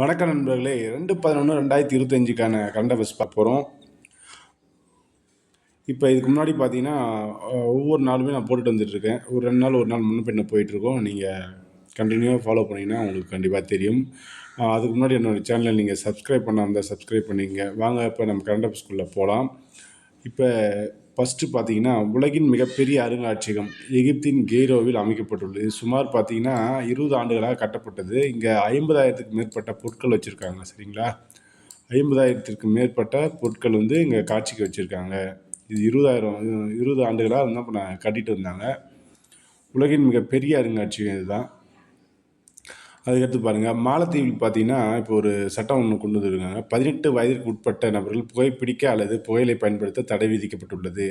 வணக்கம் நண்பர்களே. 2/11/2025க்கான current affairs பார்க்க போகிறோம். இப்போ இதுக்கு முன்னாடி பார்த்தீங்கன்னா, ஒவ்வொரு நாளுமே நான் போட்டுட்டு வந்துட்டுருக்கேன். ஒரு 2 நாள், ஒரு நாள் முன்ன பின்ன போயிட்டுருக்கோம். நீங்கள் கண்டினியூவாக ஃபாலோ பண்ணிங்கன்னா உங்களுக்கு கண்டிப்பாக தெரியும். அதுக்கு முன்னாடி என்னோடய சேனலை நீங்கள் சப்ஸ்கிரைப் பண்ணாமல் இருந்தால் சப்ஸ்கிரைப் பண்ணிங்க. வாங்க இப்போ நம்ம கரண்ட் அஃபேர்ஸ்குள்ளே போகலாம். இப்போ ஃபஸ்ட்டு பார்த்தீங்கன்னா, உலகின் மிகப்பெரிய அருங்காட்சியகம் எகிப்தின் கெய்ரோவில் அமைக்கப்பட்டுள்ளது. இது சுமார் பார்த்தீங்கன்னா 20 ஆண்டுகளாக கட்டப்பட்டது. இங்கே 50,000த்துக்கு மேற்பட்ட பொருட்கள் வச்சுருக்காங்க. சரிங்களா? 50,000த்திற்கு மேற்பட்ட பொருட்கள் வந்து இங்கே காட்சிக்கு வச்சுருக்காங்க. இது 20 ஆண்டுகளாக என்ன பண்ண கட்டிட்டு வந்தாங்க. உலகின் மிகப்பெரிய அருங்காட்சியகம் இதுதான். அதுக்கடுத்து பாருங்கள், மாலத்தீவில் பார்த்தீங்கன்னா இப்போ ஒரு சட்டம் ஒன்று கொண்டு வந்துருக்காங்க. 18 வயதிற்கு உட்பட்ட நபர்கள் புகைப்பிடிக்க அல்லது புகையிலை பயன்படுத்த தடை விதிக்கப்பட்டுள்ளது.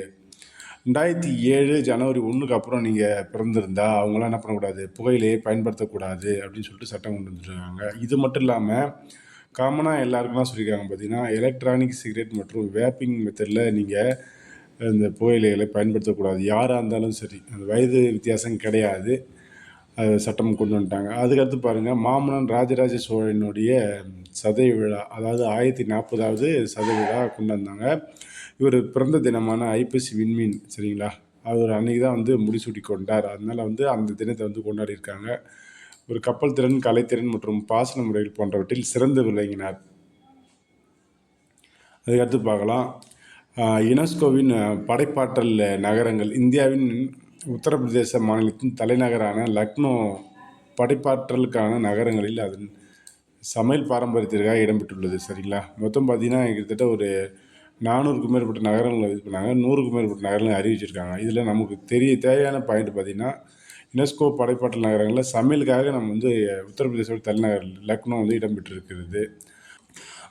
2007 ஜனவரி 1க்கு அப்புறம் நீங்கள் பிறந்திருந்தா அவங்களாம் என்ன பண்ணக்கூடாது, புகையிலையை பயன்படுத்தக்கூடாது அப்படின்னு சொல்லிட்டு சட்டம் கொண்டு வந்துருக்காங்க. இது மட்டும் இல்லாமல் காமனாக எல்லாருக்குலாம் சொல்லியிருக்காங்க. பார்த்தீங்கன்னா எலக்ட்ரானிக் சிகரெட் மற்றும் வேப்பிங் மெத்தடில் நீங்கள் இந்த புகையிலைகளை பயன்படுத்தக்கூடாது. யாராக இருந்தாலும் சரி, அந்த வயது வித்தியாசம் கிடையாது. அது சட்டம் கொண்டு வந்துட்டாங்க. அதுக்கடுத்து பாருங்கள், மாமன்னன் ராஜராஜ சோழனுடைய சதய விழா, அதாவது 1040வது சதய விழா கொண்டு வந்தாங்க. இவர் பிறந்த தினமான ஐப்பசி விண்மீன், சரிங்களா, அவர் அன்றைக்கி தான் வந்து முடிசூட்டி கொண்டார். அதனால் வந்து அந்த தினத்தை வந்து கொண்டாடியிருக்காங்க. ஒரு கப்பல் திறன், கலைத்திறன் மற்றும் பாசன முறைகள் போன்றவற்றில் சிறந்து விளங்கினார். அதுக்கடுத்து பார்க்கலாம், யுனெஸ்கோவின் படைப்பாற்றல் நகரங்கள். இந்தியாவின் உத்தரப்பிரதேச மாநிலத்தின் தலைநகரான லக்னோ படைப்பாற்றலுக்கான நகரங்களில் அதன் சமையல் பாரம்பரியத்திற்காக இடம்பெற்றுள்ளது. சரிங்களா? மொத்தம் பார்த்தீங்கன்னா கிட்டத்தட்ட ஒரு 400க்கும் மேற்பட்ட நகரங்களை இது பண்ணாங்க. 100க்கும் மேற்பட்ட நகரங்களை அறிவிச்சிருக்காங்க. இதில் நமக்கு தேவையான பாயிண்ட் பார்த்திங்கன்னா, யுனெஸ்கோ படைப்பாற்றல் நகரங்களில் சமையலுக்காக நம்ம வந்து உத்தரப்பிரதேசோட தலைநகர் லக்னோ வந்து இடம்பெற்றிருக்கிறது.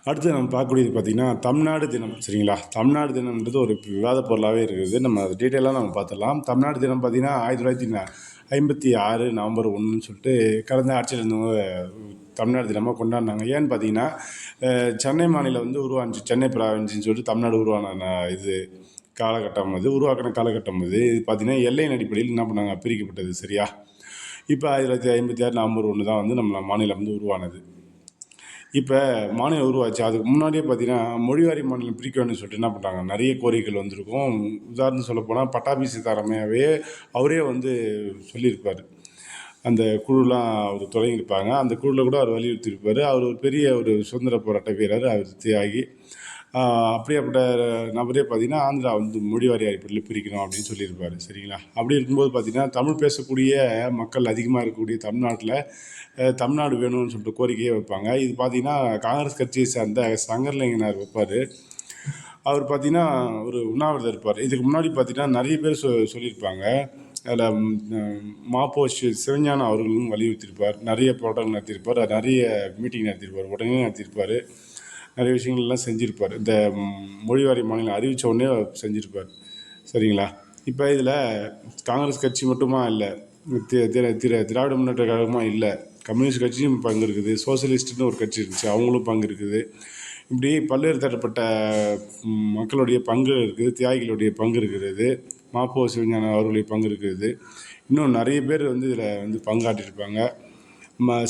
அடுத்து நம்ம பார்க்கக்கூடியது பார்த்திங்கன்னா தமிழ்நாடு தினம். சரிங்களா? தமிழ்நாடு தினம்ன்றது ஒரு விவாத பொருளாகவே இருக்குது. நம்ம அது டீட்டெயிலாக நம்ம பார்த்துடலாம். தமிழ்நாடு தினம் பார்த்திங்கன்னா 1956 நவம்பர் 1ன்னு சொல்லிட்டு கடந்த ஆட்சியில் இருந்தவங்க தமிழ்நாடு தினமாக கொண்டாடினாங்க. ஏன்னு பார்த்தீங்கன்னா, சென்னை மாநிலம் வந்து உருவானுச்சு. சென்னை ப்ராவின்ஸ்னு சொல்லிட்டு தமிழ்நாடு உருவான இது காலகட்டம், அது உருவாக்கின காலகட்டம். இது பார்த்திங்கன்னா எல்லையின் அடிப்படையில் என்ன பண்ணாங்க, பிரிக்கப்பட்டது. சரியா? இப்போ 1956 நவம்பர் 1 தான் வந்து நம்ம மாநிலம் வந்து உருவானது. இப்போ மாநிலம் உருவாச்சு. அதுக்கு முன்னாடியே பார்த்தீங்கன்னா மொழிவாரி மாநிலம் பிரிக்க வேணும்னு சொல்லிட்டு என்ன பண்ணுறாங்க, நிறைய கோரிக்கைகள் வந்திருக்கும். உதாரணம் சொல்லப்போனால் பட்டாபி சீதாராமையாவே அவரே வந்து சொல்லியிருப்பார். அந்த குழுலாம் அவர் தொடங்கியிருப்பாங்க. அந்த குழுவில் கூட அவர் வலியுறுத்தியிருப்பார். அவர் ஒரு பெரிய ஒரு சுதந்திர போராட்ட வீரர். அவர் தியாகி. அப்படியாப்பட்ட நபரே பார்த்திங்கன்னா ஆந்திரா வந்து மொழிவாரி அடிப்படையில் பிரிக்கணும் அப்படின்னு சொல்லியிருப்பார். சரிங்களா? அப்படி இருக்கும்போது பார்த்திங்கன்னா தமிழ் பேசக்கூடிய மக்கள் அதிகமாக இருக்கக்கூடிய தமிழ்நாட்டில் தமிழ்நாடு வேணும்னு சொல்லிட்டு கோரிக்கையே வைப்பாங்க. இது பார்த்திங்கன்னா காங்கிரஸ் கட்சியை சார்ந்த சங்கர்லிங்கனார் வைப்பார். அவர் பார்த்திங்கன்னா ஒரு உண்ணாவிரதம் இருப்பார். இதுக்கு முன்னாடி பார்த்திங்கன்னா நிறைய பேர் சொல்லியிருப்பாங்க. அதில் மாப்போ சிவஞானம் அவர்களும் வலியுறுத்தியிருப்பார். நிறைய போராட்டங்கள் நடத்தியிருப்பார். நிறைய மீட்டிங் நடத்தியிருப்பார். உடனே நடத்தியிருப்பார். நிறைய விஷயங்கள்லாம் செஞ்சுருப்பார். இந்த மொழிவாரி மாநிலம் அறிவித்த உடனே செஞ்சுருப்பார். சரிங்களா? இப்போ இதில் காங்கிரஸ் கட்சி மட்டுமா இல்லை, திராவிட முன்னேற்ற கழகமாக இல்லை, கம்யூனிஸ்ட் கட்சியும் பங்கு இருக்குது, சோசியலிஸ்ட்டுன்னு ஒரு கட்சி இருந்துச்சு, அவங்களும் பங்கு இருக்குது. இப்படி பல்வேறு தரப்பட்ட மக்களுடைய பங்கு இருக்குது, தியாகிகளுடைய பங்கு இருக்கிறது, மாப்போ சிவஞானம் அவர்களுடைய பங்கு இருக்கிறது. இன்னும் நிறைய பேர் வந்து இதில் வந்து பங்காற்றிருப்பாங்க.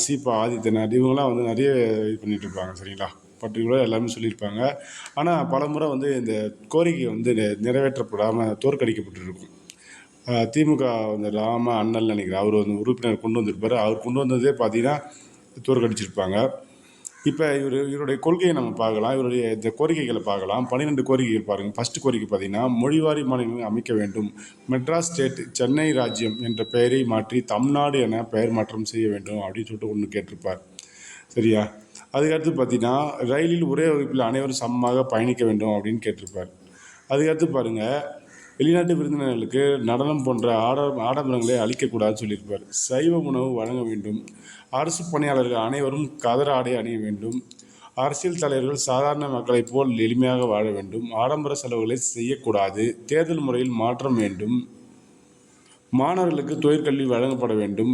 சீபா ஆதித்யநாத் இவங்களாம் வந்து நிறைய இது பண்ணிகிட்டு இருப்பாங்க. சரிங்களா? பர்டிகுலராக எல்லாமே சொல்லியிருப்பாங்க. ஆனால் பல முறை வந்து இந்த கோரிக்கை வந்து நிறைவேற்றப்படாமல் தோற்கடிக்கப்பட்டிருக்கும். திமுக வந்து ராம அண்ணல் நினைக்கிறேன், அவர் வந்து உறுப்பினர் கொண்டு வந்திருப்பார். அவர் கொண்டு வந்ததே பார்த்திங்கன்னா தோற்கடிச்சிருப்பாங்க. இப்போ இவருடைய கொள்கையை நம்ம பார்க்கலாம். இவருடைய இந்த கோரிக்கைகளை பார்க்கலாம். 12 கோரிக்கைகள் பாருங்கள். ஃபஸ்ட்டு கோரிக்கை பார்த்திங்கன்னா, மொழிவாரி மாநிலங்களை அமைக்க வேண்டும். மெட்ராஸ் ஸ்டேட் சென்னை ராஜ்யம் என்ற பெயரை மாற்றி தமிழ்நாடு என பெயர் மாற்றம் செய்ய வேண்டும் அப்படின்னு சொல்லிட்டு ஒன்று கேட்டிருப்பார். சரியா? அதுக்கடுத்து பார்த்திங்கன்னா, ரயிலில் ஒரே வகுப்பில் அனைவரும் சமமாக பயணிக்க வேண்டும் அப்படின்னு கேட்டிருப்பார். அதுக்கடுத்து பாருங்கள், வெளிநாட்டு விருந்தினர்களுக்கு நடனம் போன்ற ஆடம்பரங்களை அளிக்கக்கூடாதுன்னு சொல்லியிருப்பார். சைவ உணவு வழங்க வேண்டும். அரசு பணியாளர்கள் அனைவரும் கதர் ஆடை அணிய வேண்டும். அரசியல் தலைவர்கள் சாதாரண மக்களைப் போல் எளிமையாக வாழ வேண்டும். ஆடம்பர செலவுகளை செய்யக்கூடாது. தேர்தல் முறையில் மாற்றம் வேண்டும். மாணவர்களுக்கு தொழிற்கல்வி வழங்கப்பட வேண்டும்.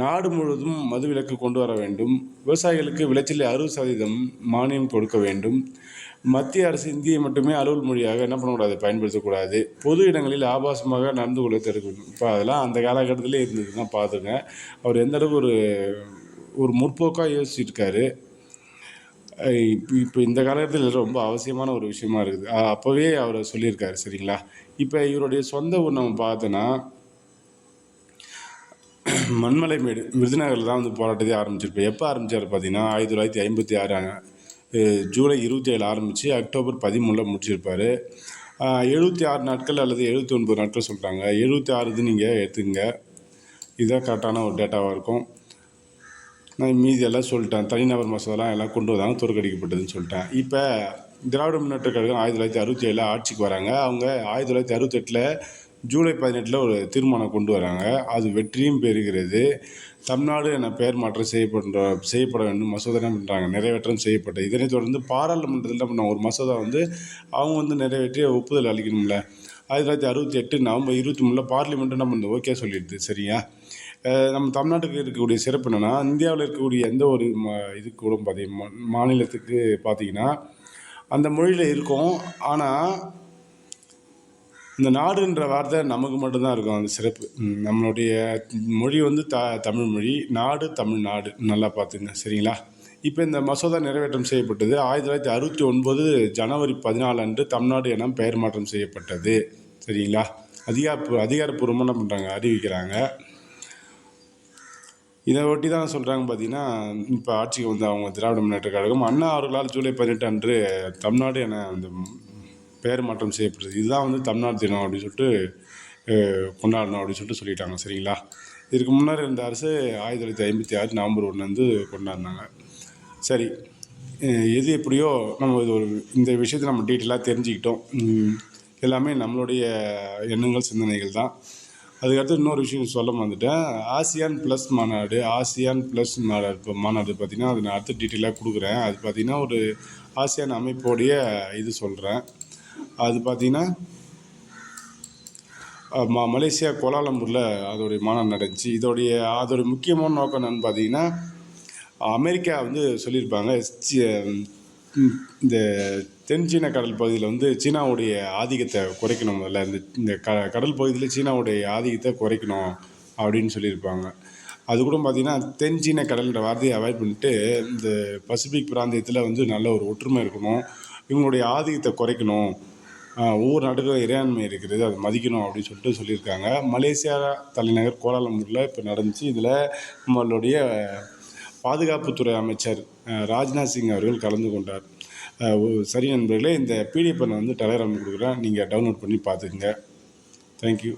நாடு முழுவதும் மதுவிலக்கு கொண்டு வர வேண்டும். விவசாயிகளுக்கு விளைச்சலில் 60% மானியம் கொடுக்க வேண்டும். மத்திய அரசு இந்தியை மட்டுமே அலுவல் மொழியாக என்ன பண்ணக்கூடாது, பயன்படுத்தக்கூடாது. பொது இடங்களில் ஆபாசமாக நடந்து கொள்ள தடுக்க வேண்டும். இப்போ அதெல்லாம் அந்த காலகட்டத்திலே இருந்தது தான் பார்த்துங்க. அவர் எந்த அளவுக்கு ஒரு முற்போக்காக யோசிச்சிருக்காரு. இப்போ இந்த காலகட்டத்தில் ரொம்ப அவசியமான ஒரு விஷயமா இருக்குது. அப்போவே அவர் சொல்லியிருக்காரு சரிங்களா. இப்போ இவருடைய சொந்த ஊர் நம்ம பார்த்தோன்னா மண்மலைமேடு விருதுநகரில் தான் வந்து போராட்டத்தை ஆரம்பிச்சிருப்பார். எப்போ ஆரம்பித்தார் பார்த்தீங்கன்னா 1956 ஜூலை 27 ஆரம்பித்து அக்டோபர் 13 முடிச்சிருப்பார். 76 நாட்கள் அல்லது 79 நாட்கள் சொல்கிறாங்க. 76 நீங்கள் எடுத்துக்கங்க. இதுதான் கரெக்டான ஒரு டேட்டாவாக இருக்கும். நான் மீதி எல்லாம் சொல்லிட்டேன். தனிநபர் மசோதாலாம் எல்லாம் கொண்டு வந்தாங்க, தோற்கடிக்கப்பட்டதுன்னு சொல்லிட்டேன். இப்போ திராவிட முன்னேற்ற கழகம் 1967 ஆட்சிக்கு வராங்க. அவங்க 1968 ஜூலை 18 ஒரு தீர்மானம் கொண்டு வராங்க. அது வெற்றியும் பெறுகிறது. தமிழ்நாடு என பெயர் மாற்றம் செய்யப்பட வேண்டும் மசோதா என்ன பண்ணுறாங்க, நிறைவேற்றம் செய்யப்பட்டது. இதனைத் தொடர்ந்து பாராளுமன்றத்தில் என்ன பண்ணாங்க, ஒரு மசோதா வந்து அவங்க வந்து நிறைவேற்றி ஒப்புதல் அளிக்கணும்ல. 1968 நவம்பர் 23 பார்லிமெண்ட்டு என்ன பண்ணுது, ஓகே சொல்லிடுது. சரியா. நம்ம தமிழ்நாட்டுக்கு இருக்கக்கூடிய சிறப்பு என்னென்னா, இந்தியாவில் இருக்கக்கூடிய எந்த ஒரு இதுக்கு கூட பார்த்தீங்கன்னா மாநிலத்துக்கு பார்த்தீங்கன்னா அந்த மொழியில் இருக்கும். ஆனால் இந்த நாடுன்ற வார்த்தை நமக்கு மட்டும்தான் இருக்கும் அந்த சிறப்பு. நம்மளுடைய மொழி வந்து தமிழ் மொழி, நாடு தமிழ்நாடு, நல்லா பார்த்துங்க சரிங்களா. இப்போ இந்த மசோதா நிறைவேற்றம் செய்யப்பட்டது 1969 ஜனவரி 14 அன்று தமிழ்நாடு என பெயர் மாற்றம் செய்யப்பட்டது. சரிங்களா. அதிகாரப்பூர்வமாக என்ன பண்ணுறாங்க, அறிவிக்கிறாங்க. இதை ஒட்டி தான் சொல்கிறாங்க பார்த்தீங்கன்னா, இப்போ ஆட்சிக்கு வந்து அவங்க திராவிட முன்னேற்ற கழகம் அண்ணா அவர்களால் ஜூலை 18 அன்று தமிழ்நாடு என அந்த பெயர் மாற்றம் செய்யப்படுது. இதுதான் வந்து தமிழ்நாடு தினம் அப்படின்னு சொல்லிட்டு கொண்டாடணும் அப்படின்னு சொல்லிட்டு சொல்லிட்டாங்க. சரிங்களா. இதுக்கு முன்னர் இருந்த அரசு 1956 நவம்பர் 1 கொண்டாடினாங்க. சரி, எது எப்படியோ நம்ம இந்த விஷயத்தை நம்ம டீட்டெயிலாக தெரிஞ்சுக்கிட்டோம். எல்லாமே நம்மளுடைய எண்ணங்கள் சிந்தனைகள் தான். அதுக்கடுத்து இன்னொரு விஷயம் சொல்ல வந்துட்டேன். ஆசியான் ப்ளஸ் மாநாடு பார்த்திங்கன்னா அது நான் அடுத்து டீட்டெயிலாக கொடுக்குறேன். அது பார்த்திங்கன்னா ஒரு ஆசியான் அமைப்போடைய இது சொல்கிறேன். அது பார்த்திங்கன்னா மலேசியா கோலாலம்பூரில் அதோடைய மாநாடு நடந்துச்சு. அதோடைய முக்கியமான நோக்கம் என்னென்னு பார்த்தீங்கன்னா, அமெரிக்கா வந்து சொல்லியிருப்பாங்க இந்த தென்சீன கடல் பகுதியில் வந்து சீனாவுடைய ஆதிக்கத்தை குறைக்கணும். முதல்ல இந்த கடல் பகுதியில் சீனாவுடைய ஆதிக்கத்தை குறைக்கணும் அப்படின்னு சொல்லியிருப்பாங்க. அது கூட பார்த்திங்கன்னா தென்சீன கடல்ன்ற வார்த்தையை அவாய்ட் பண்ணிட்டு இந்த பசிபிக் பிராந்தியத்தில் வந்து நல்ல ஒரு ஒற்றுமை இருக்கணும், இவங்களுடைய ஆதிக்கத்தை குறைக்கணும், ஒவ்வொரு நாட்டுக்கும் இறையாண்மை இருக்கிறது, அதை மதிக்கணும் அப்படின்னு சொல்லிட்டு சொல்லியிருக்காங்க. மலேசியா தலைநகர் கோலாலம்பூரில் இப்போ நடந்துச்சு. இதில் நம்மளுடைய பாதுகாப்புத்துறை அமைச்சர் ராஜ்நாத் சிங் அவர்கள் கலந்து கொண்டார். சரி நண்பர்களே, இந்த பிடிஎஃப் வந்து டெலகிராம் கொடுக்குறேன், நீங்கள் டவுன்லோட் பண்ணி பார்த்துக்குங்க. தேங்க்யூ.